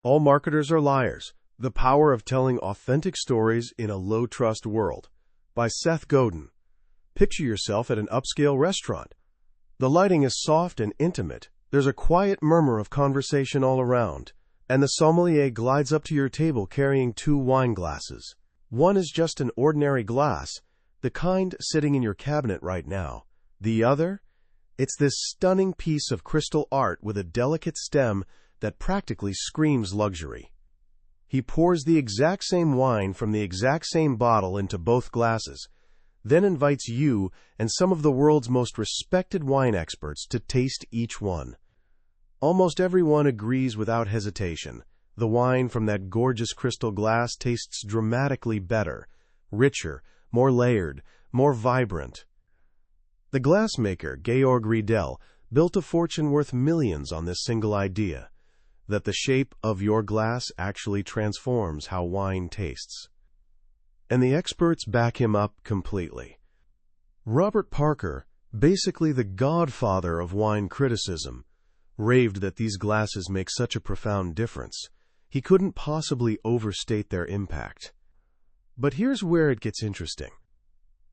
All marketers are liars. The Power of Telling Authentic Stories in a Low-Trust World by Seth Godin. Picture yourself at an upscale restaurant. The lighting is soft and intimate. There's a quiet murmur of conversation all around, and the sommelier glides up to your table carrying 2 wine glasses. One is just an ordinary glass, the kind sitting in your cabinet right now. The other? It's this stunning piece of crystal art with a delicate stem that practically screams luxury. He pours the exact same wine from the exact same bottle into both glasses, then invites you and some of the world's most respected wine experts to taste each one. Almost everyone agrees without hesitation. The wine from that gorgeous crystal glass tastes dramatically better, richer, more layered, more vibrant. The glassmaker, Georg Riedel, built a fortune worth millions on this single idea, that the shape of your glass actually transforms how wine tastes. And the experts back him up completely. Robert Parker, basically the godfather of wine criticism, raved that these glasses make such a profound difference. He couldn't possibly overstate their impact. But here's where it gets interesting.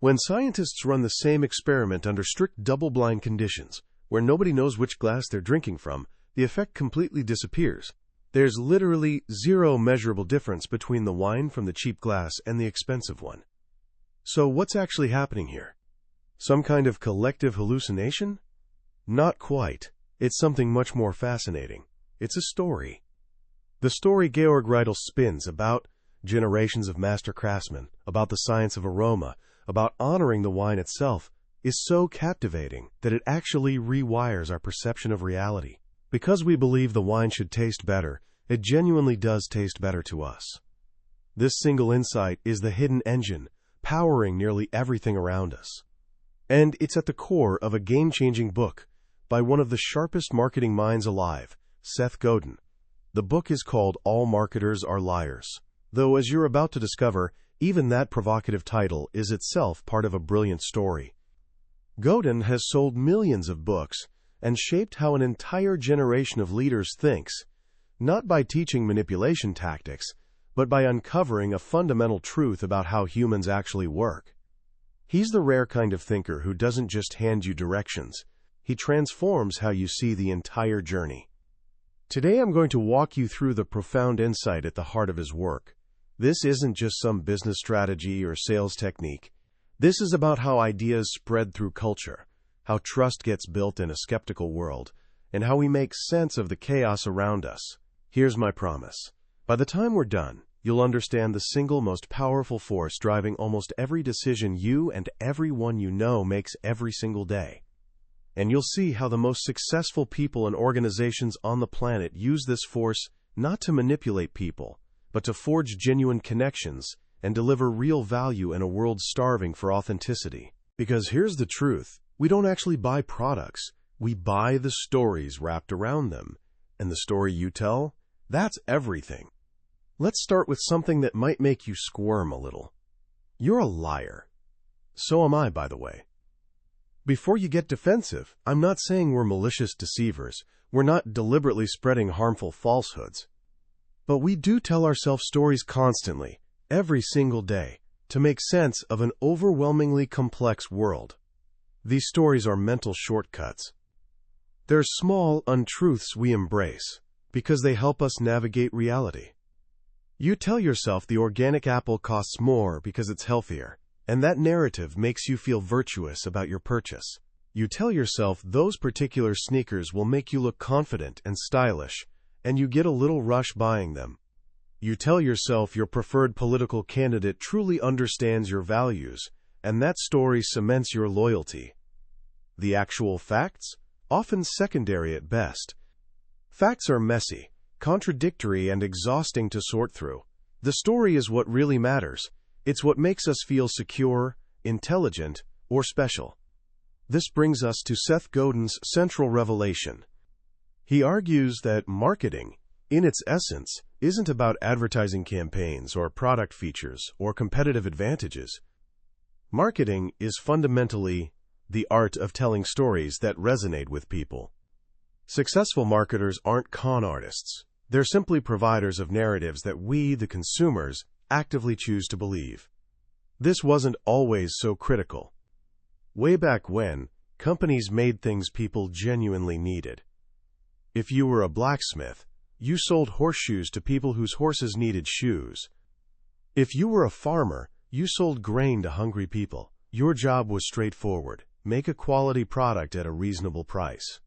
When scientists run the same experiment under strict double-blind conditions, where nobody knows which glass they're drinking from, the effect completely disappears. There's literally zero measurable difference between the wine from the cheap glass and the expensive one. So what's actually happening here? Some kind of collective hallucination? Not quite. It's something much more fascinating. It's a story. The story Georg Riedel spins about generations of master craftsmen, about the science of aroma, about honoring the wine itself, is so captivating that it actually rewires our perception of reality. Because we believe the wine should taste better, it genuinely does taste better to us. This single insight is the hidden engine, powering nearly everything around us. And it's at the core of a game-changing book by one of the sharpest marketing minds alive, Seth Godin. The book is called All Marketers Are Liars. Though, as you're about to discover, even that provocative title is itself part of a brilliant story. Godin has sold millions of books and shaped how an entire generation of leaders thinks, not by teaching manipulation tactics, but by uncovering a fundamental truth about how humans actually work. He's the rare kind of thinker who doesn't just hand you directions. He transforms how you see the entire journey. Today I'm going to walk you through the profound insight at the heart of his work. This isn't just some business strategy or sales technique. This is about how ideas spread through culture, how trust gets built in a skeptical world, and how we make sense of the chaos around us. Here's my promise. By the time we're done, you'll understand the single most powerful force driving almost every decision you and everyone you know makes every single day. And you'll see how the most successful people and organizations on the planet use this force not to manipulate people, but to forge genuine connections and deliver real value in a world starving for authenticity. Because here's the truth. We don't actually buy products. We buy the stories wrapped around them. And the story you tell, that's everything. Let's start with something that might make you squirm a little. You're a liar. So am I, by the way. Before you get defensive, I'm not saying we're malicious deceivers. We're not deliberately spreading harmful falsehoods. But we do tell ourselves stories constantly, every single day, to make sense of an overwhelmingly complex world. These stories are mental shortcuts. They're small untruths we embrace because they help us navigate reality. You tell yourself the organic apple costs more because it's healthier, and that narrative makes you feel virtuous about your purchase. You tell yourself those particular sneakers will make you look confident and stylish, and you get a little rush buying them. You tell yourself your preferred political candidate truly understands your values, and that story cements your loyalty. The actual facts? Often secondary at best. Facts are messy, contradictory, and exhausting to sort through. The story is what really matters. It's what makes us feel secure, intelligent, or special. This brings us to Seth Godin's central revelation. He argues that marketing, in its essence, isn't about advertising campaigns or product features or competitive advantages. Marketing is fundamentally the art of telling stories that resonate with people. Successful marketers aren't con artists. They're simply providers of narratives that we, the consumers, actively choose to believe. This wasn't always so critical. Way back when, companies made things people genuinely needed. If you were a blacksmith, you sold horseshoes to people whose horses needed shoes. If you were a farmer, you sold grain to hungry people. Your job was straightforward: make a quality product at a reasonable price.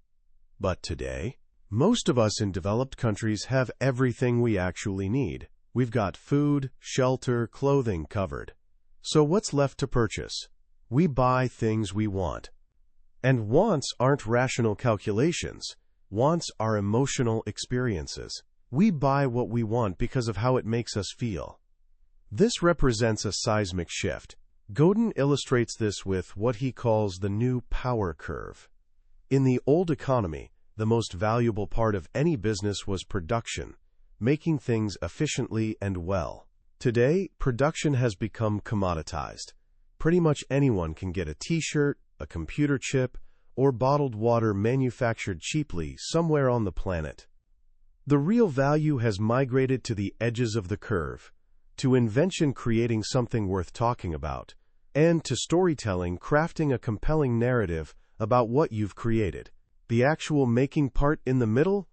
But today, most of us in developed countries have everything we actually need. We've got food, shelter, clothing covered. So what's left to purchase? We buy things we want. And wants aren't rational calculations. Wants are emotional experiences. We buy what we want because of how it makes us feel. This represents a seismic shift. Godin illustrates this with what he calls the new power curve. In the old economy, the most valuable part of any business was production, making things efficiently and well. Today, production has become commoditized. Pretty much anyone can get a t-shirt, a computer chip, or bottled water manufactured cheaply somewhere on the planet. The real value has migrated to the edges of the curve, to invention creating something worth talking about, and to storytelling crafting a compelling narrative about what you've created. The actual making part in the middle?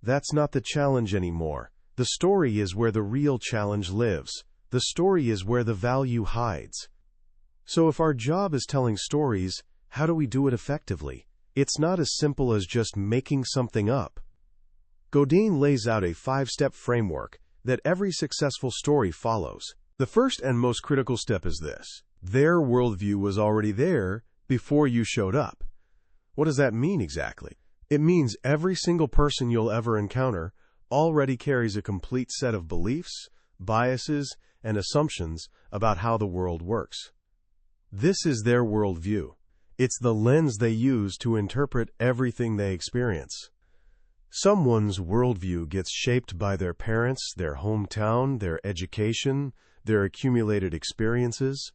That's not the challenge anymore. The story is where the real challenge lives. The story is where the value hides. So if our job is telling stories, how do we do it effectively? It's not as simple as just making something up. Godin lays out a 5-step framework that every successful story follows. The first and most critical step is this: their worldview was already there before you showed up. What does that mean exactly? It means every single person you'll ever encounter already carries a complete set of beliefs, biases, and assumptions about how the world works. This is their worldview. It's the lens they use to interpret everything they experience. Someone's worldview gets shaped by their parents, their hometown, their education, their accumulated experiences.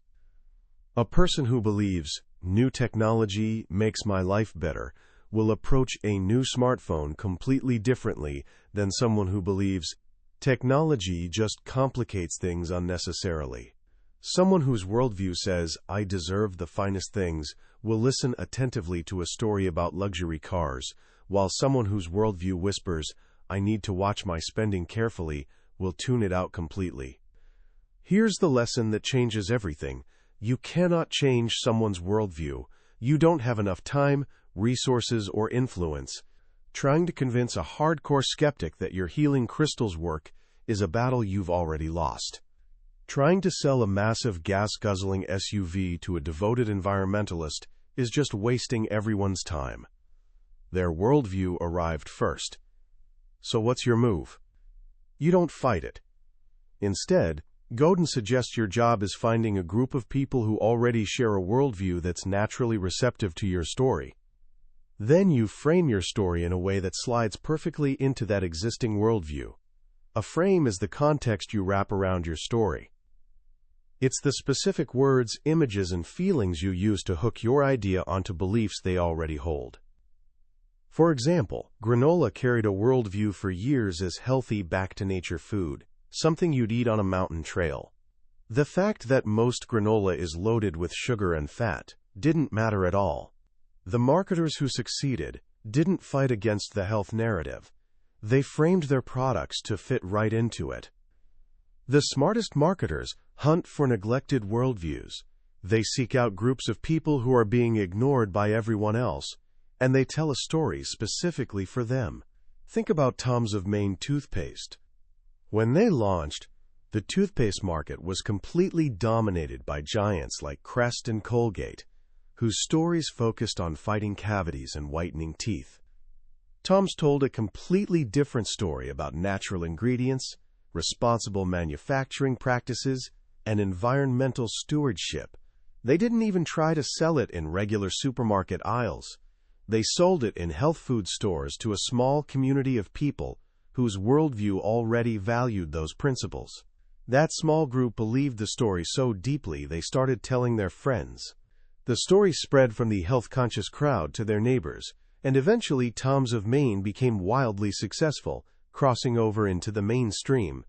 A person who believes, "New technology makes my life better," will approach a new smartphone completely differently than someone who believes, "Technology just complicates things unnecessarily." Someone whose worldview says, "I deserve the finest things," will listen attentively to a story about luxury cars, while someone whose worldview whispers, "I need to watch my spending carefully," will tune it out completely. Here's the lesson that changes everything. You cannot change someone's worldview. You don't have enough time, resources, or influence. Trying to convince a hardcore skeptic that your healing crystals work is a battle you've already lost. Trying to sell a massive gas-guzzling SUV to a devoted environmentalist is just wasting everyone's time. Their worldview arrived first. So what's your move? You don't fight it. Instead, Godin suggests your job is finding a group of people who already share a worldview that's naturally receptive to your story. Then you frame your story in a way that slides perfectly into that existing worldview. A frame is the context you wrap around your story. It's the specific words, images, and feelings you use to hook your idea onto beliefs they already hold. For example, granola carried a worldview for years as healthy, back-to-nature food, something you'd eat on a mountain trail. The fact that most granola is loaded with sugar and fat didn't matter at all. The marketers who succeeded didn't fight against the health narrative. They framed their products to fit right into it. The smartest marketers hunt for neglected worldviews. They seek out groups of people who are being ignored by everyone else, and they tell a story specifically for them. Think about Tom's of Maine toothpaste. When they launched, the toothpaste market was completely dominated by giants like Crest and Colgate, whose stories focused on fighting cavities and whitening teeth. Tom's told a completely different story about natural ingredients, responsible manufacturing practices, and environmental stewardship. They didn't even try to sell it in regular supermarket aisles. They sold it in health food stores to a small community of people whose worldview already valued those principles. That small group believed the story so deeply they started telling their friends. The story spread from the health-conscious crowd to their neighbors, and eventually Tom's of Maine became wildly successful, crossing over into the mainstream.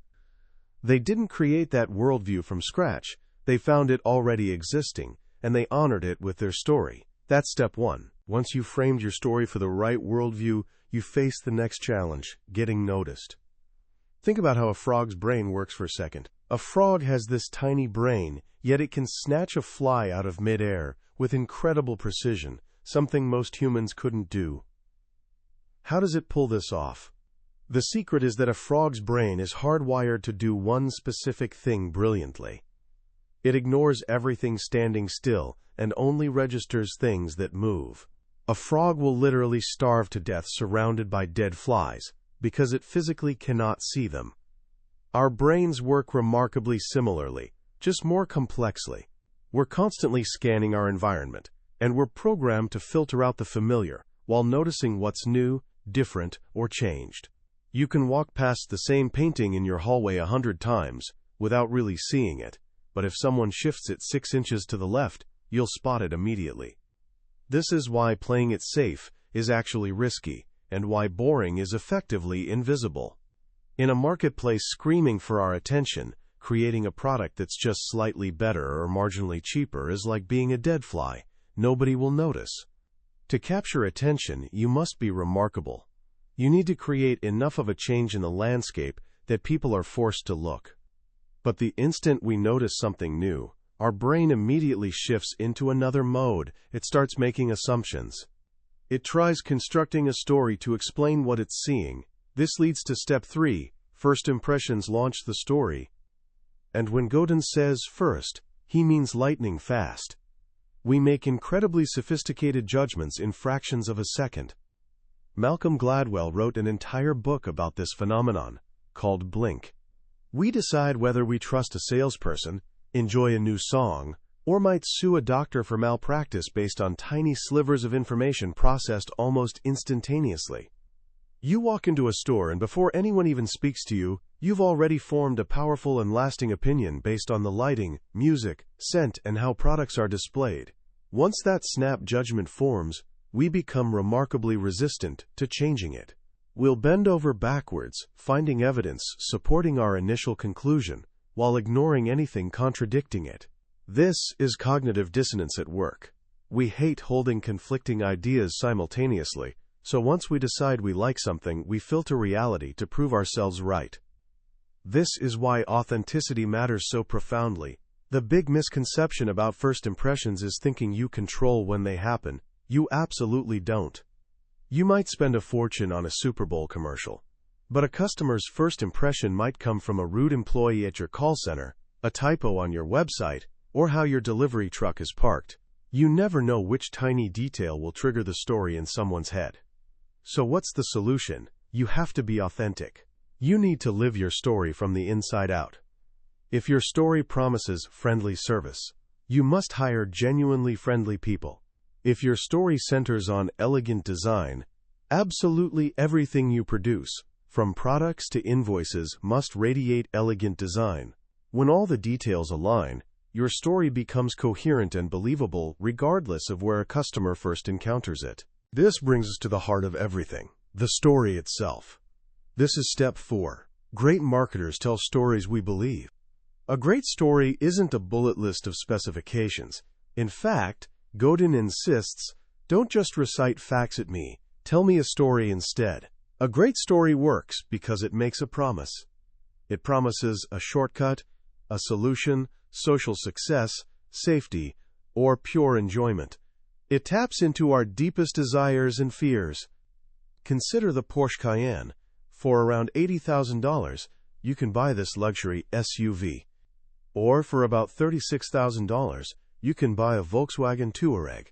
They didn't create that worldview from scratch. They found it already existing, and they honored it with their story. That's step one. Once you've framed your story for the right worldview, you face the next challenge, getting noticed. Think about how a frog's brain works for a second. A frog has this tiny brain, yet it can snatch a fly out of midair with incredible precision, something most humans couldn't do. How does it pull this off? The secret is that a frog's brain is hardwired to do one specific thing brilliantly. It ignores everything standing still and only registers things that move. A frog will literally starve to death surrounded by dead flies because it physically cannot see them. Our brains work remarkably similarly, just more complexly. We're constantly scanning our environment, and we're programmed to filter out the familiar while noticing what's new, different, or changed. You can walk past the same painting in your hallway 100 times without really seeing it, but if someone shifts it 6 inches to the left, you'll spot it immediately. This is why playing it safe is actually risky, and why boring is effectively invisible. In a marketplace screaming for our attention, creating a product that's just slightly better or marginally cheaper is like being a dead fly. Nobody will notice. To capture attention, you must be remarkable. You need to create enough of a change in the landscape that people are forced to look. But the instant we notice something new, our brain immediately shifts into another mode. It starts making assumptions. It tries constructing a story to explain what it's seeing. This leads to step 3, first impressions launch the story. And when Godin says first, he means lightning fast. We make incredibly sophisticated judgments in fractions of a second. Malcolm Gladwell wrote an entire book about this phenomenon, called Blink. We decide whether we trust a salesperson, enjoy a new song, or might sue a doctor for malpractice based on tiny slivers of information processed almost instantaneously. You walk into a store and before anyone even speaks to you, you've already formed a powerful and lasting opinion based on the lighting, music, scent, and how products are displayed. Once that snap judgment forms, we become remarkably resistant to changing it. We'll bend over backwards, finding evidence supporting our initial conclusion, while ignoring anything contradicting it. This is cognitive dissonance at work. We hate holding conflicting ideas simultaneously, so once we decide we like something, we filter reality to prove ourselves right. This is why authenticity matters so profoundly. The big misconception about first impressions is thinking you control when they happen. You absolutely don't. You might spend a fortune on a Super Bowl commercial, but a customer's first impression might come from a rude employee at your call center, a typo on your website, or how your delivery truck is parked. You never know which tiny detail will trigger the story in someone's head. So what's the solution? You have to be authentic. You need to live your story from the inside out. If your story promises friendly service, you must hire genuinely friendly people. If your story centers on elegant design, absolutely everything you produce, from products to invoices, must radiate elegant design. When all the details align, your story becomes coherent and believable regardless of where a customer first encounters it. This brings us to the heart of everything, the story itself. This is step 4. Great marketers tell stories we believe. A great story isn't a bullet list of specifications. In fact, Godin insists, don't just recite facts at me, tell me a story instead. A great story works because it makes a promise. It promises a shortcut, a solution, social success, safety, or pure enjoyment. It taps into our deepest desires and fears. Consider the Porsche Cayenne. For around $80,000, you can buy this luxury SUV. Or for about $36,000, you can buy a Volkswagen Touareg.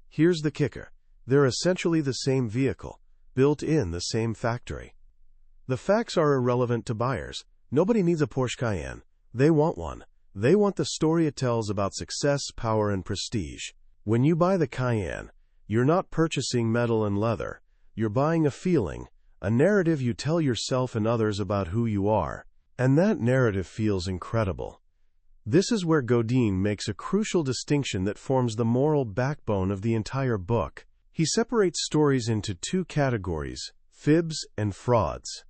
Here's the kicker. They're essentially the same vehicle, built in the same factory. The facts are irrelevant to buyers. Nobody needs a Porsche Cayenne. They want one. They want the story it tells about success, power, and prestige. When you buy the Cayenne, you're not purchasing metal and leather. You're buying a feeling, a narrative you tell yourself and others about who you are. And that narrative feels incredible. This is where Godin makes a crucial distinction that forms the moral backbone of the entire book. He separates stories into 2 categories, fibs and frauds.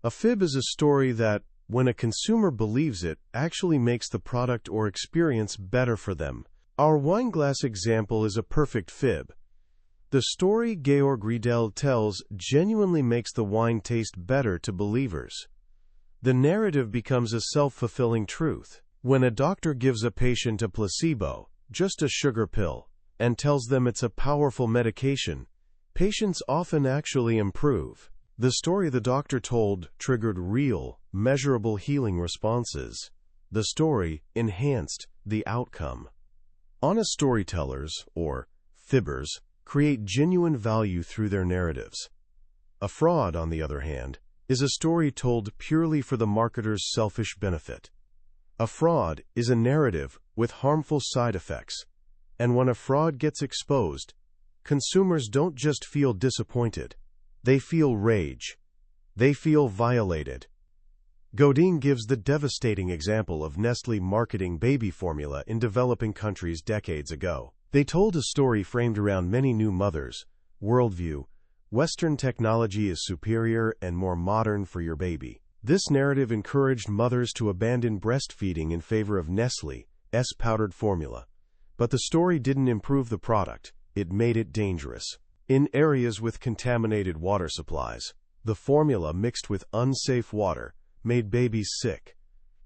A fib is a story that, when a consumer believes it, actually makes the product or experience better for them. Our wine glass example is a perfect fib. The story Georg Riedel tells genuinely makes the wine taste better to believers. The narrative becomes a self-fulfilling truth. When a doctor gives a patient a placebo, just a sugar pill, and tells them it's a powerful medication, patients often actually improve. The story the doctor told triggered real, measurable healing responses. The story enhanced the outcome. Honest storytellers, or fibbers, create genuine value through their narratives. A fraud, on the other hand, is a story told purely for the marketer's selfish benefit. A fraud is a narrative with harmful side effects, and when a fraud gets exposed, consumers don't just feel disappointed, they feel rage. They feel violated. Godin gives the devastating example of Nestlé marketing baby formula in developing countries decades ago. They told a story framed around many new mothers, worldview, Western technology is superior and more modern for your baby. This narrative encouraged mothers to abandon breastfeeding in favor of Nestlé's powdered formula. But the story didn't improve the product, it made it dangerous. In areas with contaminated water supplies, the formula mixed with unsafe water made babies sick.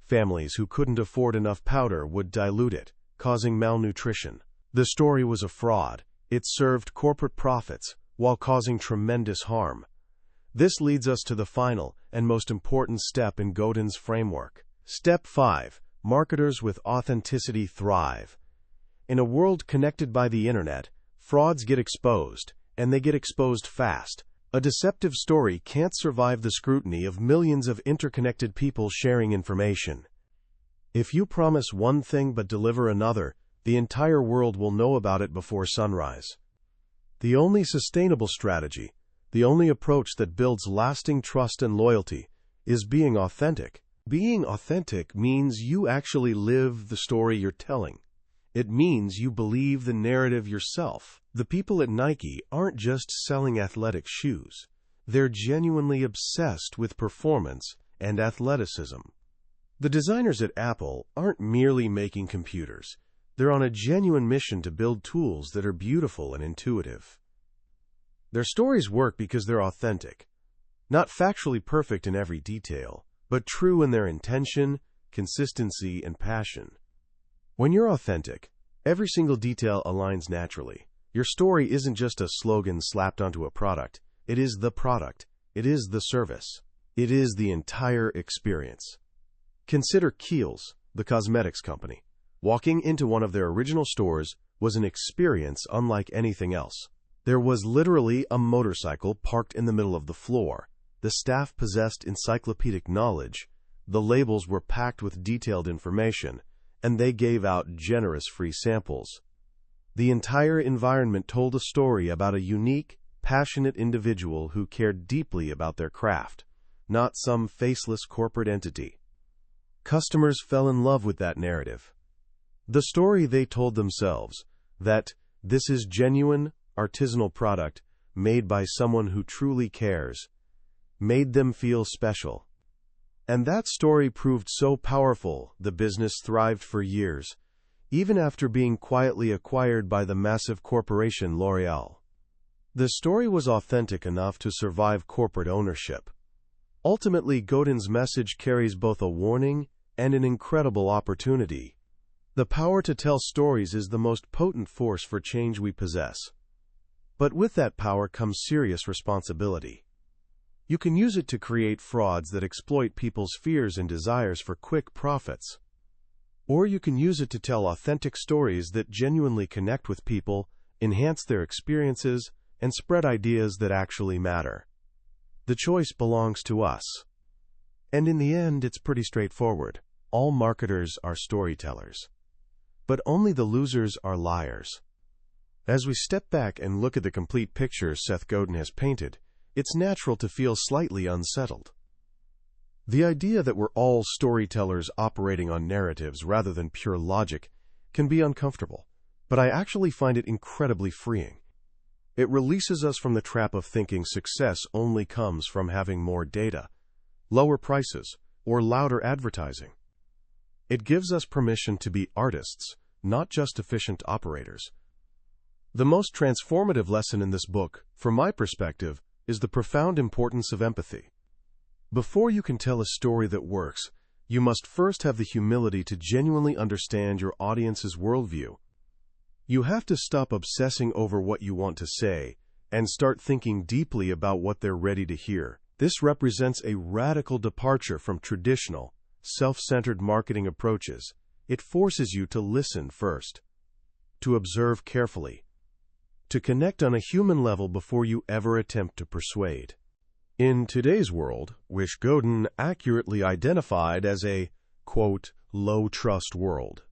Families who couldn't afford enough powder would dilute it, causing malnutrition. The story was a fraud. It served corporate profits while causing tremendous harm. This leads us to the final and most important step in Godin's framework. Step 5. Marketers with authenticity thrive. In a world connected by the internet, frauds get exposed, and they get exposed fast. A deceptive story can't survive the scrutiny of millions of interconnected people sharing information. If you promise one thing but deliver another, the entire world will know about it before sunrise. The only sustainable strategy, the only approach that builds lasting trust and loyalty, is being authentic. Being authentic means you actually live the story you're telling. It means you believe the narrative yourself. The people at Nike aren't just selling athletic shoes. They're genuinely obsessed with performance and athleticism. The designers at Apple aren't merely making computers. They're on a genuine mission to build tools that are beautiful and intuitive. Their stories work because they're authentic, not factually perfect in every detail, but true in their intention, consistency, and passion. When you're authentic, every single detail aligns naturally. Your story isn't just a slogan slapped onto a product. It is the product. It is the service. It is the entire experience. Consider Kiehl's, the cosmetics company. Walking into one of their original stores was an experience unlike anything else. There was literally a motorcycle parked in the middle of the floor. The staff possessed encyclopedic knowledge. The labels were packed with detailed information, and they gave out generous free samples. The entire environment told a story about a unique, passionate individual who cared deeply about their craft, not some faceless corporate entity. Customers fell in love with that narrative. The story they told themselves, that this is genuine, artisanal product made by someone who truly cares, made them feel special. And that story proved so powerful, the business thrived for years, even after being quietly acquired by the massive corporation L'Oréal. The story was authentic enough to survive corporate ownership. Ultimately, Godin's message carries both a warning and an incredible opportunity. The power to tell stories is the most potent force for change we possess. But with that power comes serious responsibility. You can use it to create frauds that exploit people's fears and desires for quick profits. Or you can use it to tell authentic stories that genuinely connect with people, enhance their experiences, and spread ideas that actually matter. The choice belongs to us. And in the end, it's pretty straightforward. All marketers are storytellers. But only the losers are liars. As we step back and look at the complete picture Seth Godin has painted, it's natural to feel slightly unsettled. The idea that we're all storytellers operating on narratives rather than pure logic can be uncomfortable, but I actually find it incredibly freeing. It releases us from the trap of thinking success only comes from having more data. lower prices, or louder advertising. It gives us permission to be artists, not just efficient operators. The most transformative lesson in this book, from my perspective, is the profound importance of empathy. Before you can tell a story that works, you must first have the humility to genuinely understand your audience's worldview. You have to stop obsessing over what you want to say and start thinking deeply about what they're ready to hear. This represents a radical departure from traditional, self-centered marketing approaches. It forces you to listen first, to observe carefully, to connect on a human level before you ever attempt to persuade. In today's world, which Godin accurately identified as a, quote, low-trust world,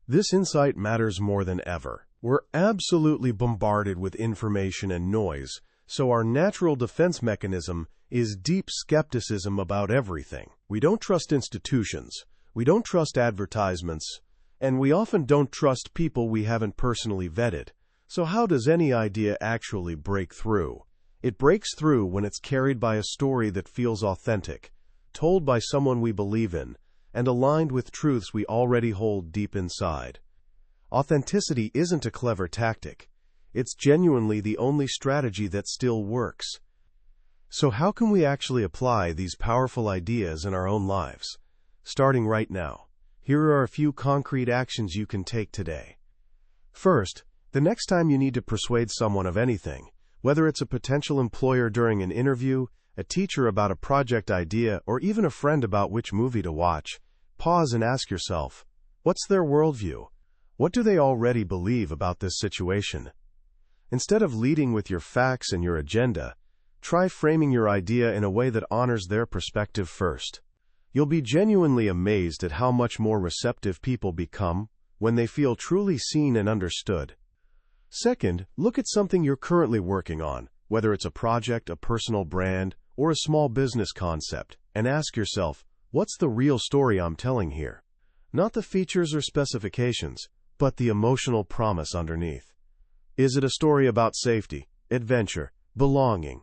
this insight matters more than ever. We're absolutely bombarded with information and noise, so our natural defense mechanism is deep skepticism about everything. We don't trust institutions, we don't trust advertisements, and we often don't trust people we haven't personally vetted. So how does any idea actually break through? It breaks through when it's carried by a story that feels authentic, told by someone we believe in, and aligned with truths we already hold deep inside. Authenticity isn't a clever tactic. It's genuinely the only strategy that still works. So how can we actually apply these powerful ideas in our own lives? Starting right now, here are a few concrete actions you can take today. First, the next time you need to persuade someone of anything, whether it's a potential employer during an interview, a teacher about a project idea, or even a friend about which movie to watch, pause and ask yourself, what's their worldview? What do they already believe about this situation? Instead of leading with your facts and your agenda, try framing your idea in a way that honors their perspective first. You'll be genuinely amazed at how much more receptive people become when they feel truly seen and understood. Second, look at something you're currently working on, whether it's a project, a personal brand, or a small business concept, and ask yourself, what's the real story I'm telling here? Not the features or specifications, but the emotional promise underneath. Is it a story about safety, adventure, belonging?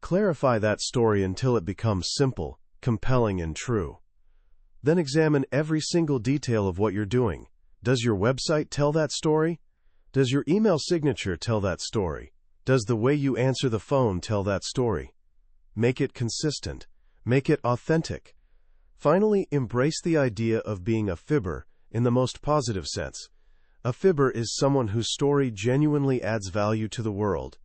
Clarify that story until it becomes simple, compelling, and true. Then examine every single detail of what you're doing. Does your website tell that story? Does your email signature tell that story? Does the way you answer the phone tell that story? Make it consistent. Make it authentic. Finally, embrace the idea of being a fibber in the most positive sense. A fibber is someone whose story genuinely adds value to the world.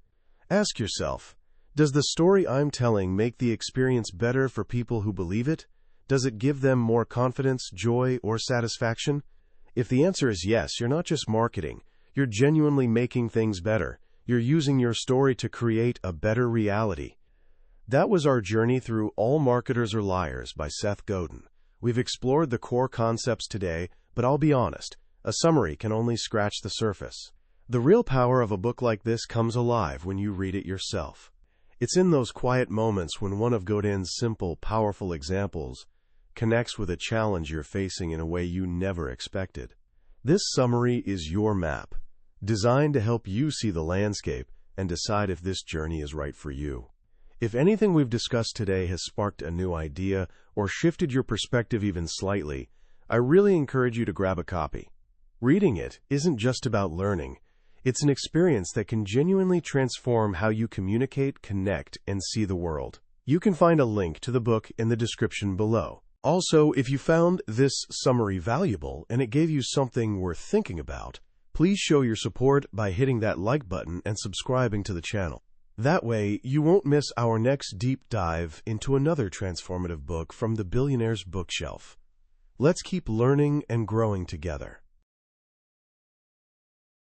Ask yourself, does the story I'm telling make the experience better for people who believe it? Does it give them more confidence, joy, or satisfaction? If the answer is yes, you're not just marketing. You're genuinely making things better. You're using your story to create a better reality. That was our journey through All Marketers Are Liars by Seth Godin. We've explored the core concepts today, but I'll be honest, a summary can only scratch the surface. The real power of a book like this comes alive when you read it yourself. It's in those quiet moments when one of Godin's simple, powerful examples connects with a challenge you're facing in a way you never expected. This summary is your map, designed to help you see the landscape and decide if this journey is right for you. If anything we've discussed today has sparked a new idea or shifted your perspective even slightly, I really encourage you to grab a copy. Reading it isn't just about learning. It's an experience that can genuinely transform how you communicate, connect, and see the world. You can find a link to the book in the description below. Also, if you found this summary valuable and it gave you something worth thinking about, please show your support by hitting that like button and subscribing to the channel. That way, you won't miss our next deep dive into another transformative book from the billionaire's bookshelf. Let's keep learning and growing together.